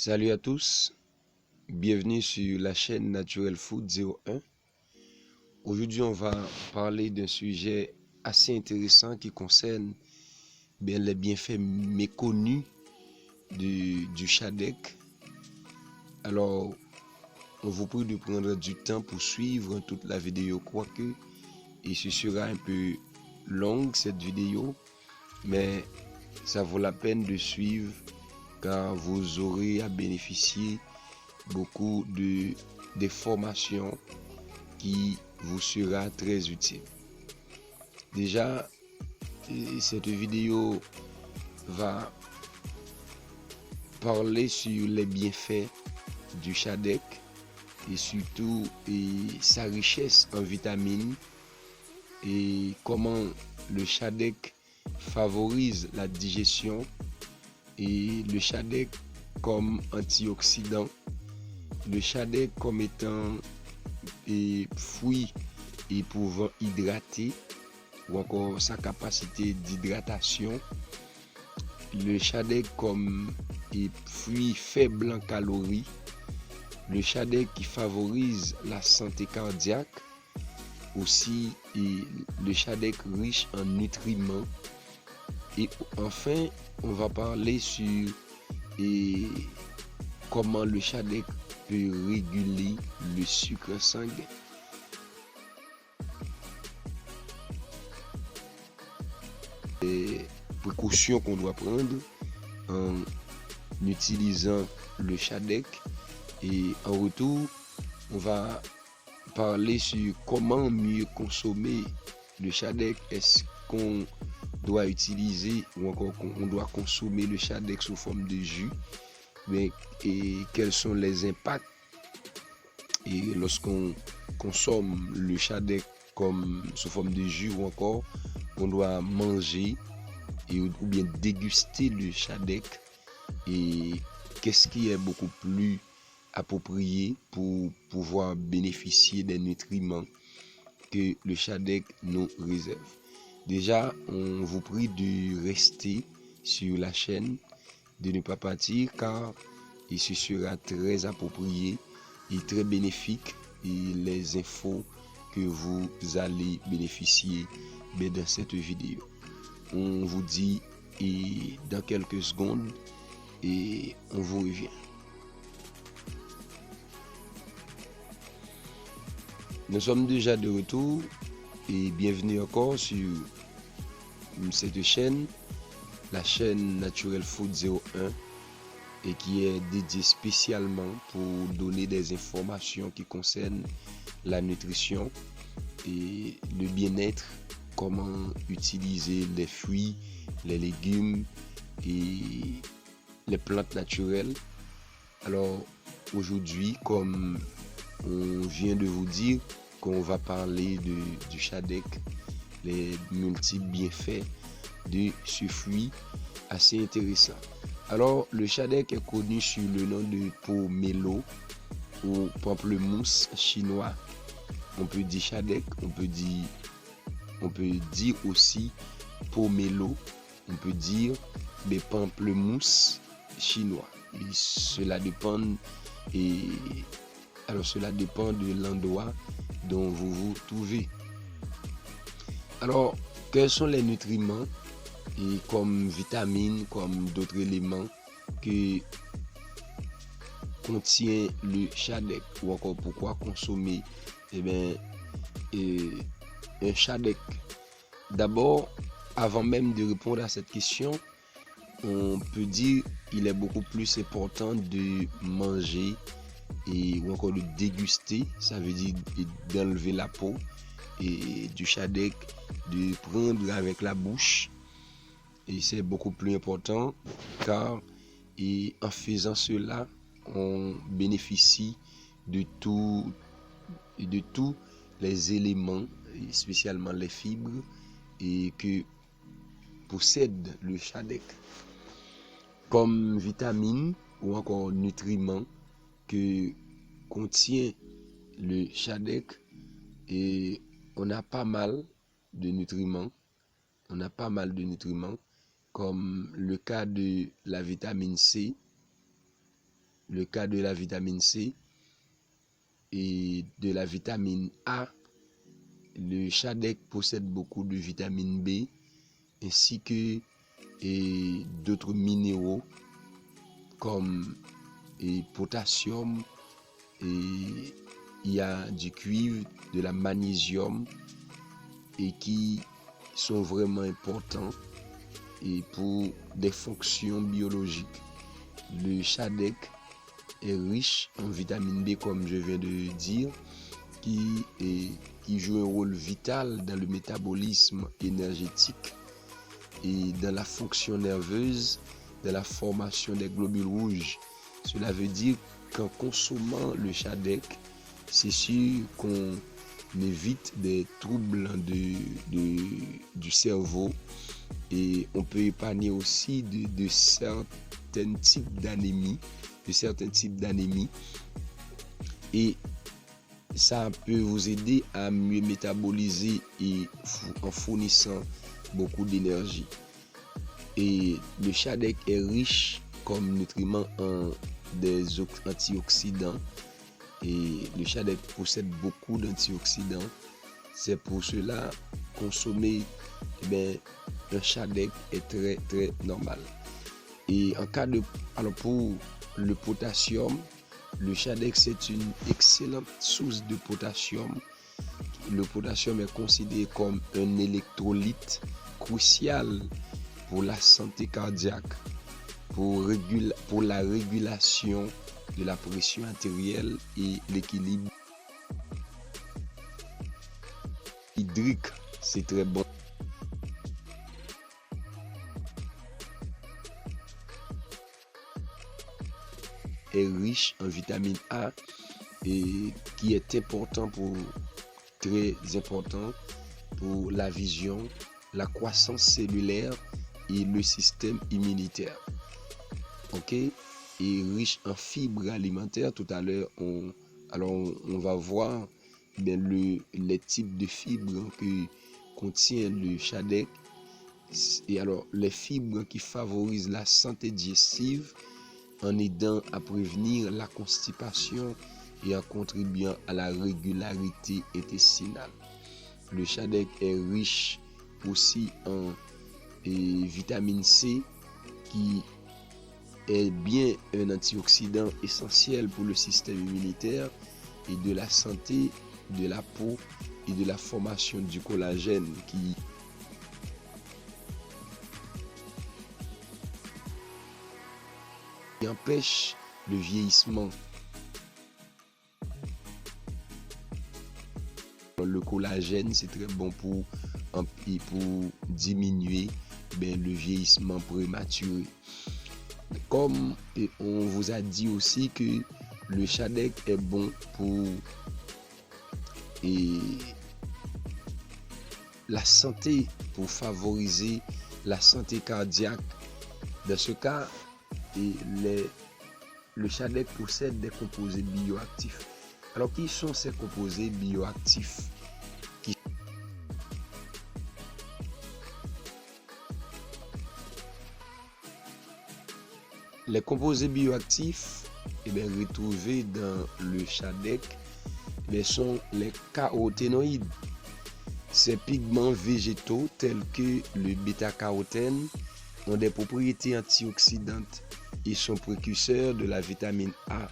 Salut à tous, bienvenue sur la chaîne Naturel Food 01. Aujourd'hui, on va parler d'un sujet assez intéressant qui concerne les bienfaits méconnus du shadek. Alors, on vous prie de prendre du temps pour suivre toute la vidéo, quoique et ce sera un peu longue cette vidéo, mais ça vaut la peine de suivre car vous aurez à bénéficier beaucoup de formations qui vous sera très utile. Déjà, cette vidéo va parler sur les bienfaits du shadek et surtout sa richesse en vitamines et comment le shadek favorise la digestion et le shadek comme antioxydant, le shadek comme étant fruit et pouvant hydrater ou encore sa capacité d'hydratation, le shadek comme fruit faible en calories, le shadek qui favorise la santé cardiaque, aussi le shadek riche en nutriments. Et enfin, on va parler sur comment le shadek peut réguler le sucre sanguin. Les précautions qu'on doit prendre en utilisant le shadek, et en retour, on va parler sur comment mieux consommer le shadek. Est-ce qu'on doit utiliser ou encore qu'on doit consommer le shadek sous forme de jus, et quels sont les impacts et lorsqu'on consomme le shadek comme sous forme de jus, ou encore on doit manger ou bien déguster le shadek, et qu'est-ce qui est beaucoup plus approprié pour pouvoir bénéficier des nutriments que le shadek nous réserve. Déjà, on vous prie de rester sur la chaîne, de ne pas partir, car ce sera très approprié et très bénéfique et les infos que vous allez bénéficier dans cette vidéo. On vous dit dans quelques secondes et on vous revient. Nous sommes déjà de retour et bienvenue encore sur cette chaîne, la chaîne Naturel Food 01, et qui est dédiée spécialement pour donner des informations qui concernent la nutrition et le bien-être, comment utiliser les fruits, les légumes et les plantes naturelles. Alors aujourd'hui, comme on vient de vous dire qu'on va parler du shadek, les multiples bienfaits de ce fruit assez intéressant. Alors, le shadek est connu sous le nom de pomelo ou pamplemousse chinois. On peut dire shadek, on peut dire aussi pomelo, on peut dire des pamplemousses chinois. Et cela dépend de l'endroit dont vous vous trouvez. Alors, quels sont les nutriments et comme vitamines, comme d'autres éléments que contient le shadek, ou encore pourquoi consommer un shadek? D'abord, avant même de répondre à cette question, on peut dire qu'il est beaucoup plus important de manger ou encore de déguster, ça veut dire d'enlever la peau et du shadek, de prendre avec la bouche. Et c'est beaucoup plus important car en faisant cela, on bénéficie de tous les éléments, spécialement les fibres, et que possède le shadek comme vitamines ou encore nutriments que contient le shadek. Et on a pas mal de nutriments, comme le cas de la vitamine C, le cas de la vitamine C et de la vitamine A, le shadec possède beaucoup de vitamine B ainsi que d'autres minéraux comme potassium, et il y a du cuivre, de la magnésium et qui sont vraiment importants et pour des fonctions biologiques. Le shadec est riche en vitamine B, comme je viens de dire, qui joue un rôle vital dans le métabolisme énergétique et dans la fonction nerveuse, dans la formation des globules rouges. Cela veut dire qu'en consommant le shadec, c'est sûr qu'on évite des troubles du cerveau et on peut épargner aussi de certains types d'anémie, et ça peut vous aider à mieux métaboliser et en fournissant beaucoup d'énergie. Et le shadec est riche comme nutriment en des antioxydants et le shadec possède beaucoup d'antioxydants. C'est pour cela consommer un shadec est très très normal. Et en cas de pour le potassium, le shadec c'est une excellente source de potassium. Le potassium est considéré comme un électrolyte crucial pour la santé cardiaque, pour la régulation de la pression artérielle et l'équilibre hydrique. C'est très bon. Est riche en vitamine A et qui est très important pour la vision, la croissance cellulaire et le système immunitaire. Ok, et riche en fibres alimentaires. Tout à l'heure, on va voir les types de fibres que contient le shadec. Et alors, les fibres qui favorisent la santé digestive en aidant à prévenir la constipation et en contribuant à la régularité intestinale. Le shadec est riche aussi en vitamine C qui est bien un antioxydant essentiel pour le système immunitaire et de la santé de la peau et de la formation du collagène qui empêche le vieillissement. Le collagène, c'est très bon pour diminuer le vieillissement prématuré. Comme on vous a dit aussi que le shadec est bon pour la santé, pour favoriser la santé cardiaque. Dans ce cas, le shadec possède des composés bioactifs. Alors, qui sont ces composés bioactifs? Les composés bioactifs retrouvés dans le shadec sont les caroténoïdes. Ces pigments végétaux tels que le bêta-carotène ont des propriétés antioxydantes et sont précurseurs de la vitamine A,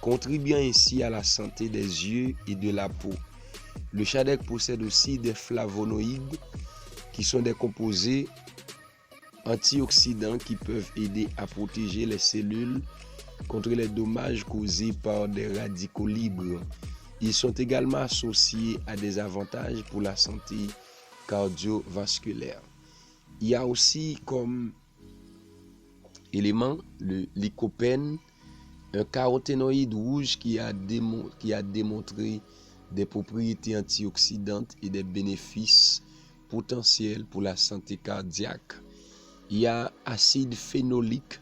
contribuant ainsi à la santé des yeux et de la peau. Le shadec possède aussi des flavonoïdes qui sont des composés antioxydants qui peuvent aider à protéger les cellules contre les dommages causés par des radicaux libres. Ils sont également associés à des avantages pour la santé cardiovasculaire. Il y a aussi comme élément le lycopène, un caroténoïde rouge qui a démontré des propriétés antioxydantes et des bénéfices potentiels pour la santé cardiaque. Il y a acide phénolique.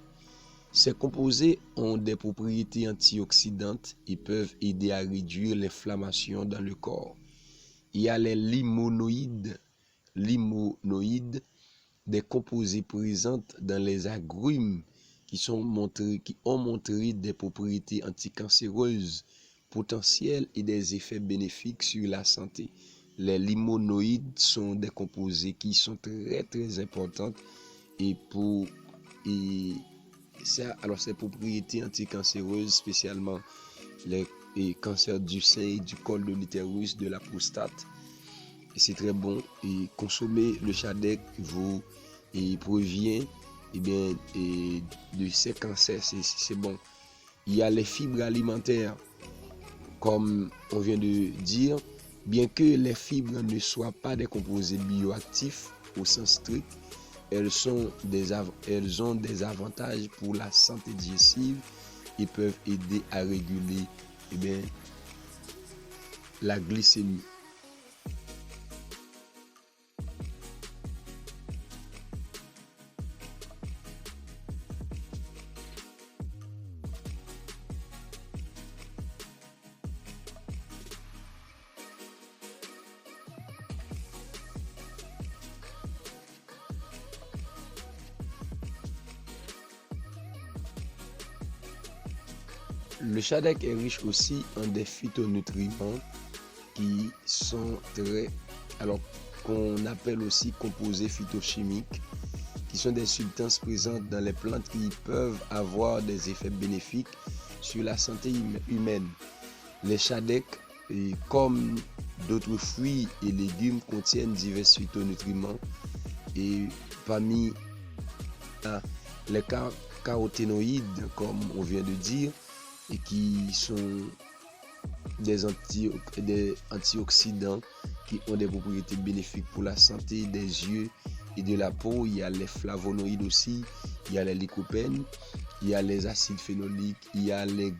Ces composés ont des propriétés antioxydantes et peuvent aider à réduire l'inflammation dans le corps. Il y a les limonoïdes, des composés présents dans les agrumes qui ont montré des propriétés anticancéreuses potentielles et des effets bénéfiques sur la santé. Les limonoïdes sont des composés qui sont très très importants et pour et ça, alors ces propriétés anticancéreuses, spécialement les cancers du sein et du col de l'utérus, de la prostate, et c'est très bon. Et consommer le shadec vous prévient de ces cancers, c'est bon. Il y a les fibres alimentaires, comme on vient de dire, bien que les fibres ne soient pas des composés bioactifs au sens strict, elles ont des avantages pour la santé digestive et peuvent aider à réguler la glycémie. Le shadec est riche aussi en des phytonutriments qui sont qu'on appelle aussi composés phytochimiques, qui sont des substances présentes dans les plantes qui peuvent avoir des effets bénéfiques sur la santé humaine. Les shadecs, comme d'autres fruits et légumes, contiennent divers phytonutriments et parmi les caroténoïdes, comme on vient de dire, et qui sont des antioxydants qui ont des propriétés bénéfiques pour la santé des yeux et de la peau. Il y a les flavonoïdes aussi, il y a les lycopènes, il y a les acides phénoliques, il y a les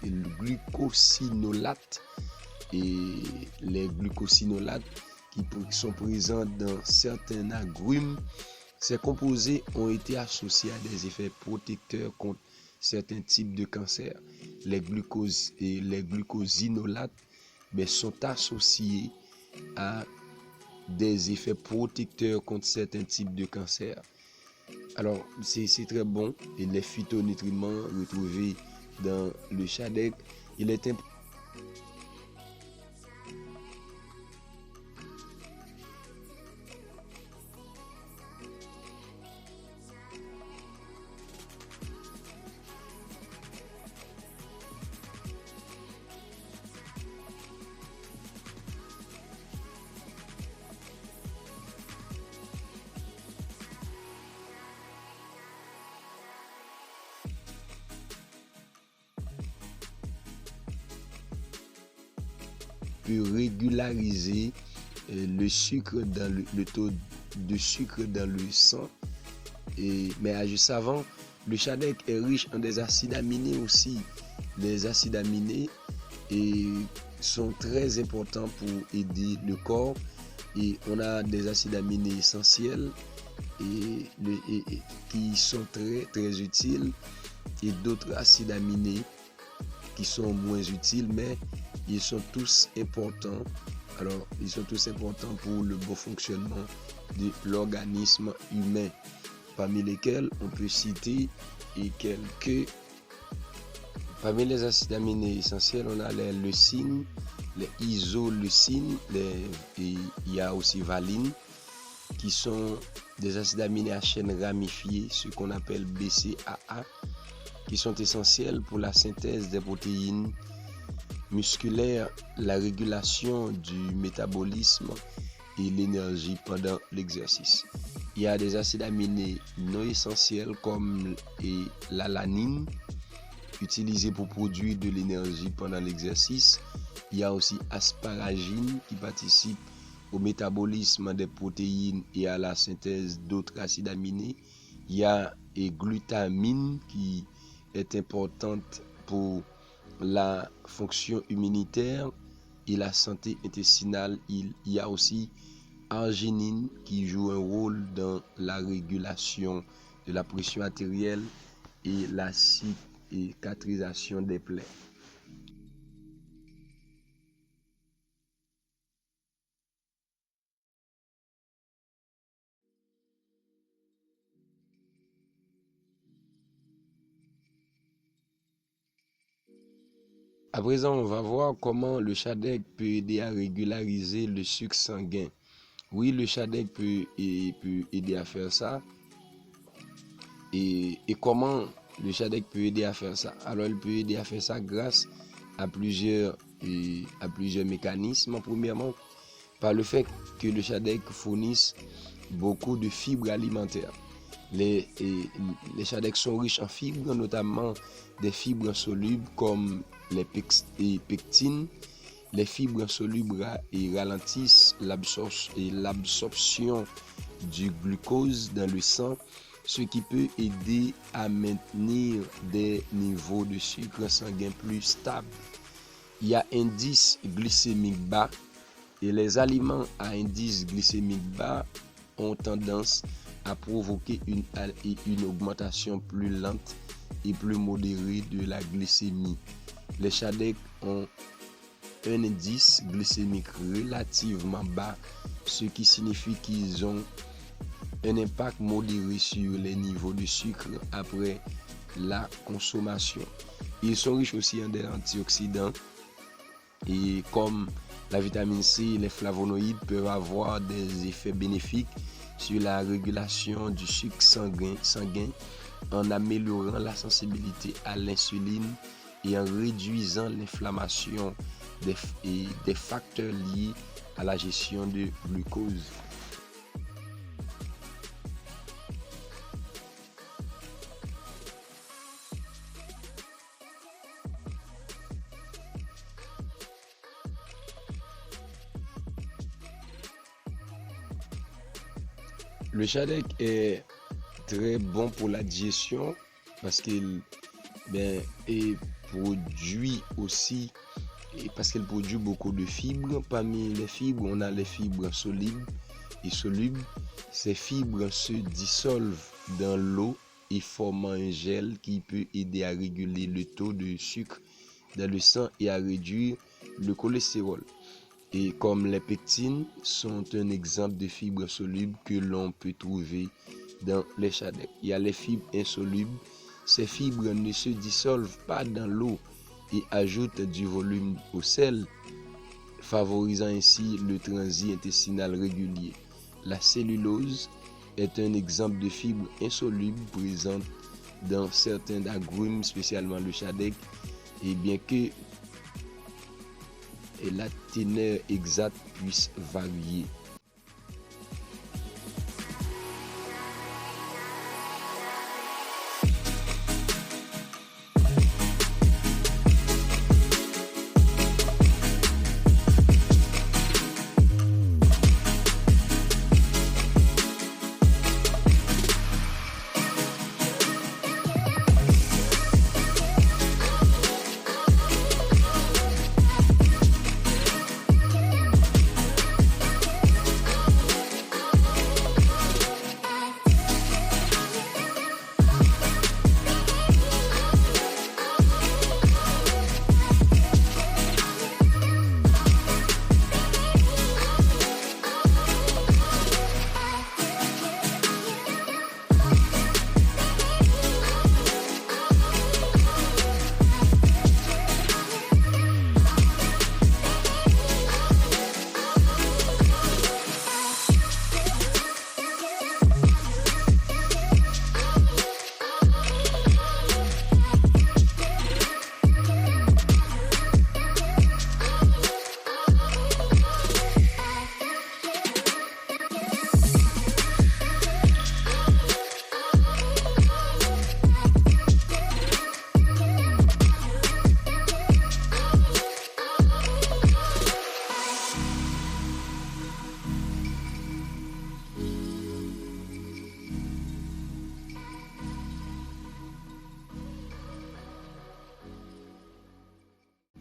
glucosinolates et les glucosinolates qui sont présents dans certains agrumes. Ces composés ont été associés à des effets protecteurs contre certains types de cancers. Les glucosinolates sont associés à des effets protecteurs contre certains types de cancers. Alors, c'est très bon. Et les phytonutriments retrouvés dans le shadec, il est important de régulariser le sucre dans le taux de sucre dans le sang. Mais juste avant, le shadec est riche en des acides aminés aussi. Les acides aminés sont très importants pour aider le corps. Et on a des acides aminés essentiels qui sont très très utiles et d'autres acides aminés qui sont moins utiles, mais ils sont tous importants. Alors, ils sont tous importants pour le bon fonctionnement de l'organisme humain, parmi lesquels on peut citer parmi les acides aminés essentiels, on a les leucines, les isoleucines, il y a aussi valine, qui sont des acides aminés à chaîne ramifiée, ce qu'on appelle BCAA, qui sont essentiels pour la synthèse des protéines musculaires, la régulation du métabolisme et l'énergie pendant l'exercice. Il y a des acides aminés non essentiels comme l'alanine, utilisée pour produire de l'énergie pendant l'exercice. Il y a aussi asparagine qui participe au métabolisme des protéines et à la synthèse d'autres acides aminés. Il y a glutamine qui est importante pour la fonction immunitaire et la santé intestinale. Il y a aussi arginine qui joue un rôle dans la régulation de la pression artérielle et la cicatrisation des plaies. À présent, on va voir comment le Shadec peut aider à régulariser le sucre sanguin. Oui, le Shadec peut aider à faire ça. Et comment le Shadec peut aider à faire ça? Alors, il peut aider à faire ça grâce à plusieurs mécanismes. Premièrement, par le fait que le Shadec fournisse beaucoup de fibres alimentaires. Les Shadec sont riches en fibres, notamment des fibres solubles comme les pectines. Les fibres solubles ralentissent l'absorption du glucose dans le sang, ce qui peut aider à maintenir des niveaux de sucre sanguin plus stables. Il y a indice glycémique bas et les aliments à indice glycémique bas ont tendance à provoquer une augmentation plus lente et plus modérée de la glycémie. Les Shadec ont un indice glycémique relativement bas, ce qui signifie qu'ils ont un impact modéré sur les niveaux de sucre après la consommation. Ils sont riches aussi en des antioxydants et comme la vitamine C et les flavonoïdes peuvent avoir des effets bénéfiques sur la régulation du sucre sanguin en améliorant la sensibilité à l'insuline et en réduisant l'inflammation des facteurs liés à la gestion de glucose. Le Shadec est très bon pour la digestion parce qu'il produit aussi parce qu'elle produit beaucoup de fibres. Parmi les fibres, on a les fibres solides et solubles. Ces fibres se dissolvent dans l'eau et forment un gel qui peut aider à réguler le taux de sucre dans le sang et à réduire le cholestérol. Et comme les pectines sont un exemple de fibres solubles que l'on peut trouver dans les Shadec. Il y a les fibres insolubles. Ces fibres ne se dissolvent pas dans l'eau et ajoutent du volume au sel, favorisant ainsi le transit intestinal régulier. La cellulose est un exemple de fibre insoluble présente dans certains agrumes, spécialement le Shadec, et bien que la teneur exacte puisse varier.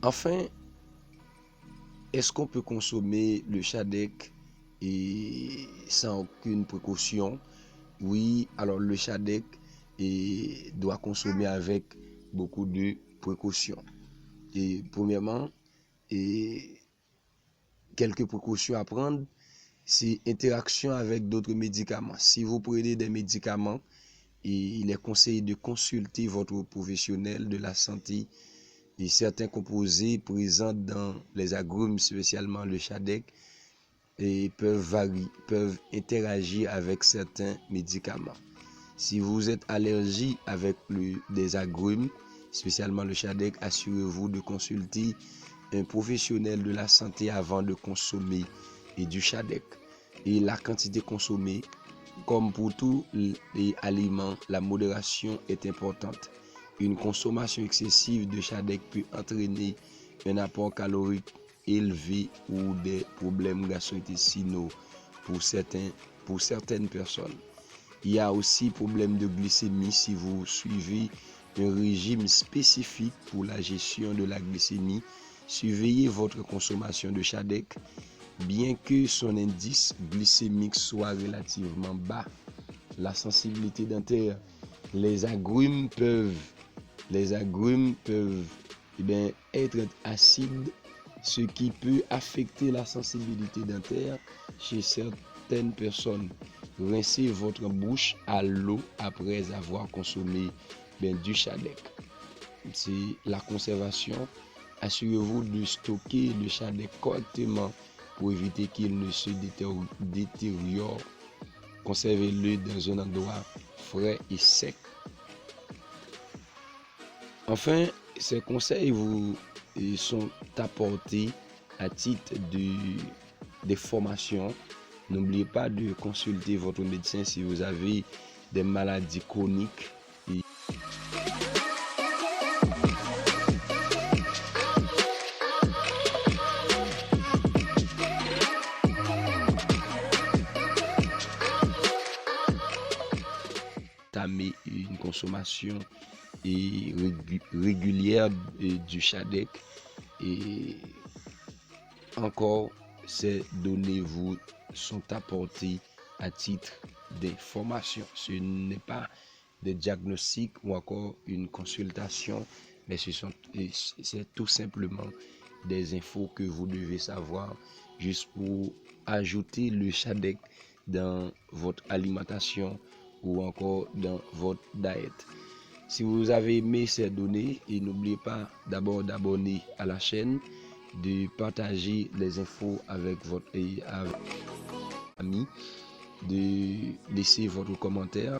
Enfin, est-ce qu'on peut consommer le Shadec sans aucune précaution? Oui, alors le Shadec doit consommer avec beaucoup de précautions. Et premièrement, quelques précautions à prendre, c'est interaction avec d'autres médicaments. Si vous prenez des médicaments, il est conseillé de consulter votre professionnel de la santé et certains composés présents dans les agrumes, spécialement le shadec, et peuvent interagir avec certains médicaments. Si vous êtes allergique avec des agrumes, spécialement le shadec, assurez-vous de consulter un professionnel de la santé avant de consommer du shadec. Et la quantité consommée, comme pour tous les aliments, la modération est importante. Une consommation excessive de shadec peut entraîner un apport calorique élevé ou des problèmes gastro-intestinaux pour certaines personnes. Il y a aussi problème de glycémie si vous suivez un régime spécifique pour la gestion de la glycémie. Surveillez votre consommation de shadec. Bien que son indice glycémique soit relativement bas, la sensibilité dentaire, les agrumes peuvent être acides, ce qui peut affecter la sensibilité dentaire chez certaines personnes. Rincez votre bouche à l'eau après avoir consommé du shadec. C'est la conservation. Assurez-vous de stocker le shadec correctement pour éviter qu'il ne se détériore. Conservez-le dans un endroit frais et sec. Enfin, ces conseils vous sont apportés à titre des formations. N'oubliez pas de consulter votre médecin si vous avez des maladies chroniques. Tamer une consommation régulière du shadec. Et encore, ces données vous sont apportées à titre d'information. Ce n'est pas des diagnostics ou encore une consultation, mais c'est tout simplement des infos que vous devez savoir juste pour ajouter le shadec dans votre alimentation ou encore dans votre diète. Si vous avez aimé ces données, et n'oubliez pas d'abord d'abonner à la chaîne, de partager les infos avec votre ami, de laisser votre commentaire.